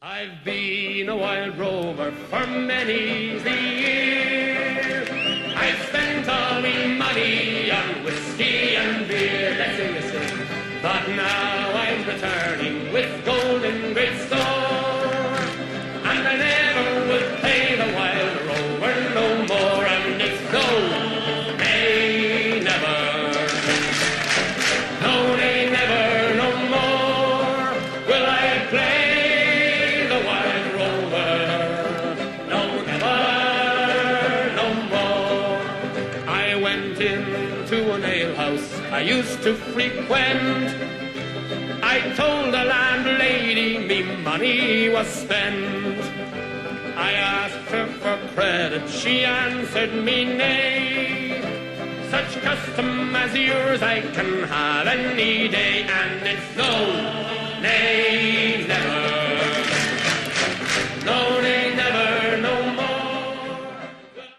I've been a wild rover for many the year. I've spent all me money on whiskey and beer. Listen, but now I'm returning with gold in great store, and I never will play the wild rover no more. And it's no, nay, never, no, nay, never, no more will I play. Into an alehouse I used to frequent. I told the landlady me money was spent. I asked her for credit, she answered me nay. Such custom as yours I can have any day, and it's no, nay,